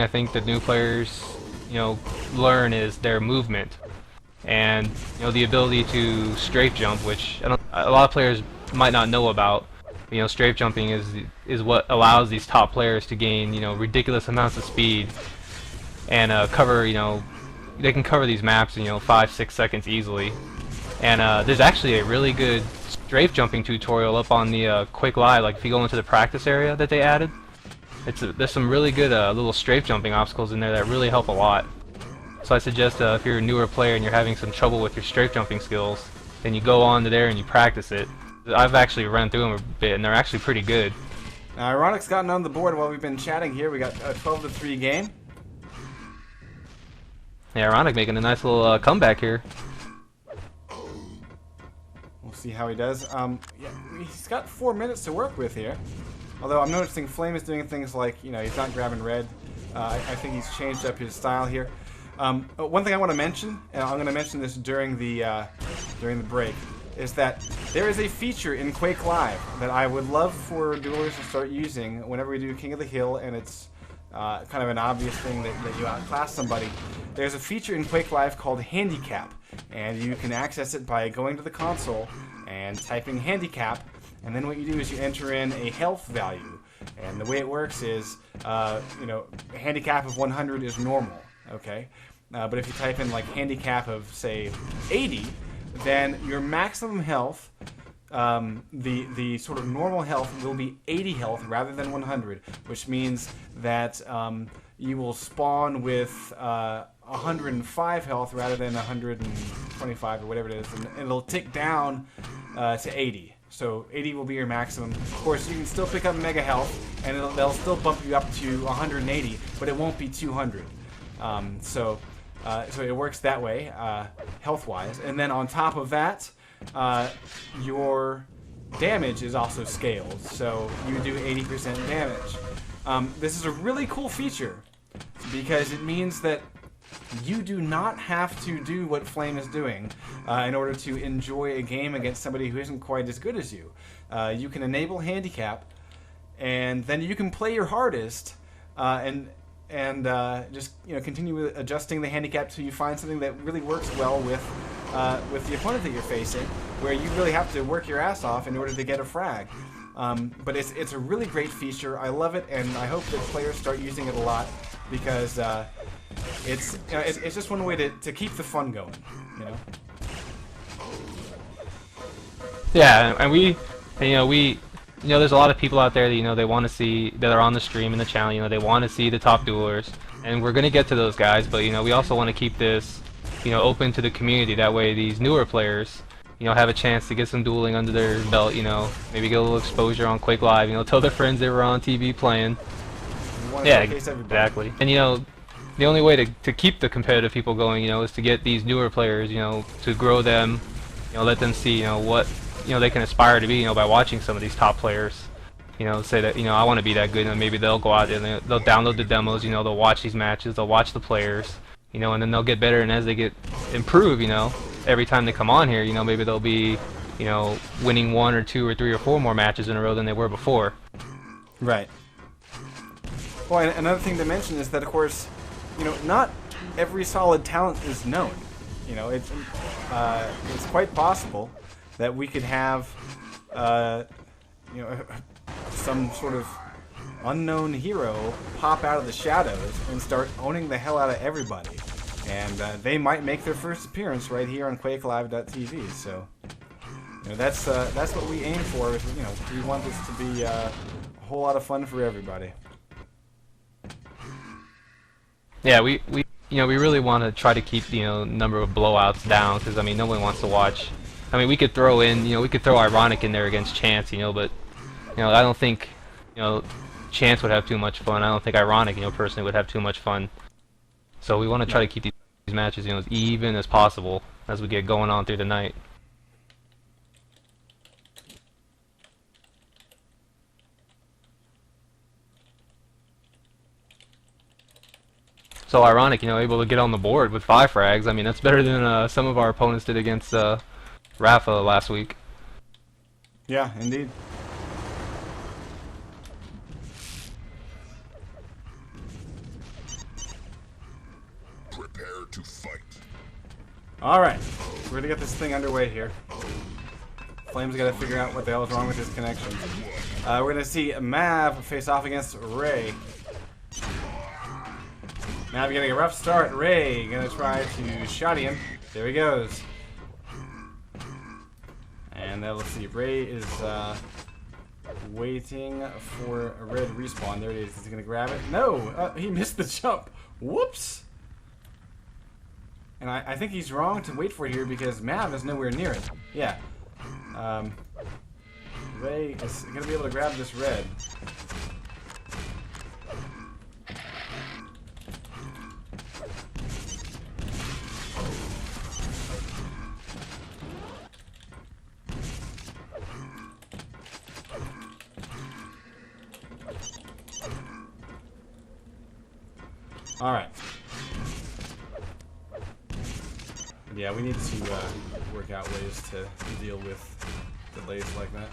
I think the new players, learn is their movement and the ability to strafe jump, which a lot of players might not know about. Strafe jumping is what allows these top players to gain ridiculous amounts of speed and cover they can cover these maps in 5-6 seconds easily. And there's actually a really good strafe jumping tutorial up on the Quake Live. Like if you go into the practice area that they added, there's some really good little strafe jumping obstacles in there that really help a lot. So I suggest if you're a newer player and you're having some trouble with your strafe jumping skills, then you go on to there and you practice it. I've actually run through them a bit, and they're actually pretty good. Ironic's gotten on the board while we've been chatting here. We got a 12-3 game. Yeah, Ironic making a nice little comeback here. We'll see how he does. Yeah, he's got 4 minutes to work with here. Although I'm noticing Flame is doing things like, he's not grabbing red. I think he's changed up his style here. One thing I want to mention, and I'm going to mention this during the break, is that there is a feature in Quake Live that I would love for duelers to start using whenever we do King of the Hill, and it's kind of an obvious thing that you outclass somebody. There's a feature in Quake Live called Handicap, and you can access it by going to the console and typing Handicap, and then what you do is you enter in a health value. And the way it works is, a handicap of 100 is normal, okay? But if you type in like handicap of, say, 80, then your maximum health, the sort of normal health will be 80 health rather than 100, which means that you will spawn with 105 health rather than 125 or whatever it is, and it'll tick down to 80. So 80 will be your maximum. Of course, you can still pick up mega health, and they'll still bump you up to 180, but it won't be 200. So it works that way, health-wise. And then on top of that, your damage is also scaled. So you do 80% damage. This is a really cool feature because it means that you do not have to do what Flame is doing in order to enjoy a game against somebody who isn't quite as good as you. You can enable handicap, and then you can play your hardest and just continue adjusting the handicap till you find something that really works well with the opponent that you're facing, where you really have to work your ass off in order to get a frag. But it's a really great feature. I love it, and I hope that players start using it a lot because it's just one way to keep the fun going. Yeah, and there's a lot of people out there that they want to see, that are on the stream and the channel. They want to see the top duelers, and we're gonna get to those guys. But we also want to keep this open to the community. That way, these newer players have a chance to get some dueling under their belt. Maybe get a little exposure on Quake Live. Tell their friends they were on TV playing. Yeah, exactly. And the only way to keep the competitive people going, is to get these newer players, to grow them, let them see, what they can aspire to be, by watching some of these top players. Say that, I want to be that good, and maybe they'll go out there and they'll download the demos, they'll watch these matches, they'll watch the players, and then they'll get better, and as they improve, every time they come on here, maybe they'll be, winning 1 or 2 or 3 or 4 more matches in a row than they were before. Right. Well, and another thing to mention is that, of course, not every solid talent is known. It's quite possible that we could have, some sort of unknown hero pop out of the shadows and start owning the hell out of everybody. And they might make their first appearance right here on QuakeLive.tv. So, that's what we aim for. Is, we want this to be a whole lot of fun for everybody. Yeah, we really want to try to keep the number of blowouts down, because no one wants to watch. We could throw in we could throw Ironic in there against Chance, but I don't think Chance would have too much fun. I don't think Ironic personally would have too much fun. So we want to try to keep these matches as even as possible as we get going on through the night. So Ironic, able to get on the board with 5 frags. That's better than some of our opponents did against Rafa last week. Yeah, indeed. Prepare to fight. Alright, we're gonna get this thing underway here. Flame's gotta figure out what the hell is wrong with his connection. We're gonna see Mav face off against Ray. Mav getting a rough start. Ray gonna try to shoddy him. There he goes. And then let's see. Ray is waiting for a red respawn. There it is. Is he gonna grab it? No! He missed the jump. Whoops! And I think he's wrong to wait for it here because Mav is nowhere near it. Yeah. Ray is gonna be able to grab this red. Alright. Yeah, we need to work out ways to deal with delays like that.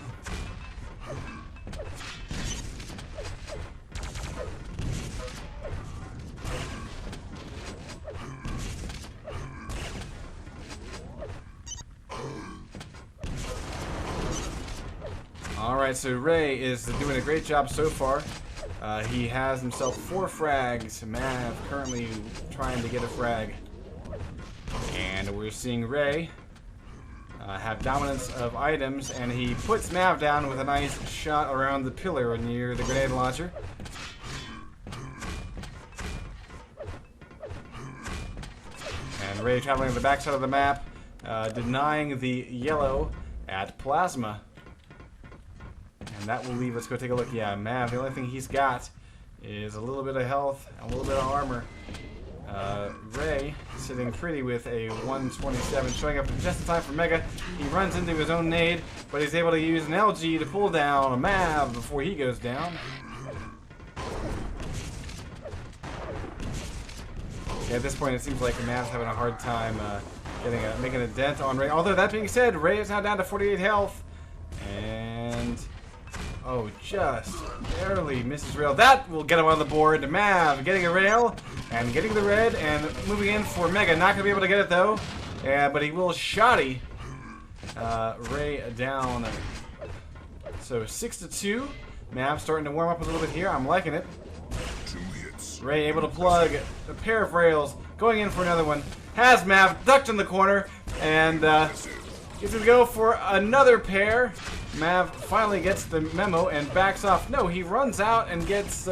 Alright, so Ray is doing a great job so far. He has himself 4 frags. Mav currently trying to get a frag. And we're seeing Ray have dominance of items, and he puts Mav down with a nice shot around the pillar near the grenade launcher. And Ray traveling to the backside of the map, denying the yellow at Plasma. And that will leave, let's go take a look. Yeah, Mav, the only thing he's got is a little bit of health, a little bit of armor. Ray sitting pretty with a 127, showing up just in time for Mega. He runs into his own nade, but he's able to use an LG to pull down a Mav before he goes down. Yeah, at this point it seems like Mav's having a hard time making a dent on Ray. Although that being said, Ray is now down to 48 health. And oh, just barely misses rail. That will get him on the board. Mav getting a rail and getting the red and moving in for Mega. Not going to be able to get it though. Yeah, but he will shoddy Ray down. So 6-2. Mav starting to warm up a little bit here. I'm liking it. 2 hits. Ray able to plug a pair of rails. Going in for another one. Has Mav ducked in the corner. And gets to go for another pair. Mav finally gets the memo and backs off. No, he runs out and gets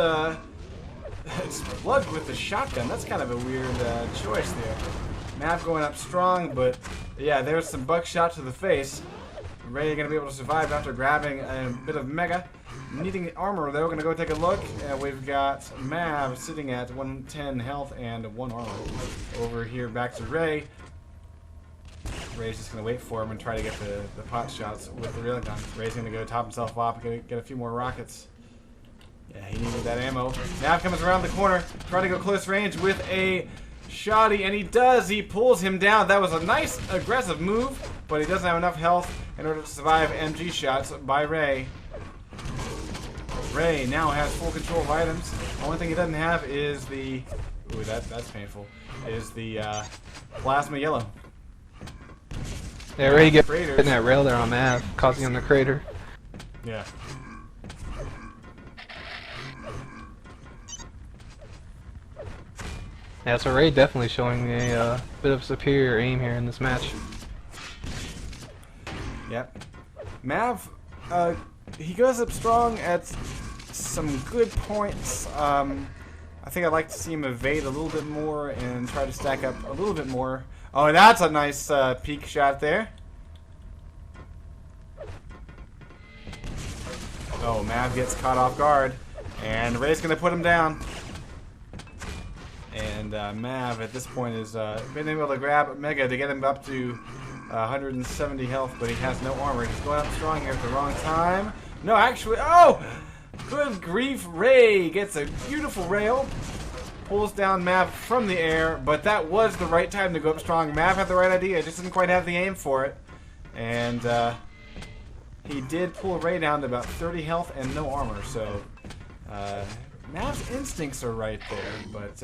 plugged with the shotgun. That's kind of a weird choice there. Mav going up strong, but yeah, there's some buckshot to the face. Ray going to be able to survive after grabbing a bit of Mega. Needing armor though, going to go take a look. We've got Mav sitting at 110 health and 1 armor. Over here back to Ray. Ray's just going to wait for him and try to get the pot shots with the railgun. Ray's going to go top himself off and get a few more rockets. Yeah, he needed that ammo. Mav comes around the corner, trying to go close range with a shoddy, and he does. He pulls him down. That was a nice aggressive move, but he doesn't have enough health in order to survive MG shots by Ray. Ray now has full control of items. The only thing he doesn't have is the... Ooh, that's painful. Is the plasma yellow. Yeah, Ray getting that rail there on Mav, causing him to crater. Yeah. Yeah, so Ray definitely showing a bit of superior aim here in this match. Yep. Mav, he goes up strong at some good points. I think I'd like to see him evade a little bit more and try to stack up a little bit more. Oh, that's a nice peek shot there. Oh, Mav gets caught off guard, and Ray's gonna put him down. And Mav at this point has been able to grab Mega to get him up to 170 health, but he has no armor. He's going up strong here at the wrong time. No, actually, oh! Good grief, Ray gets a beautiful rail. Pulls down Mav from the air, but that was the right time to go up strong. Mav had the right idea, just didn't quite have the aim for it. And he did pull Ray down to about 30 health and no armor, so Mav's instincts are right there, but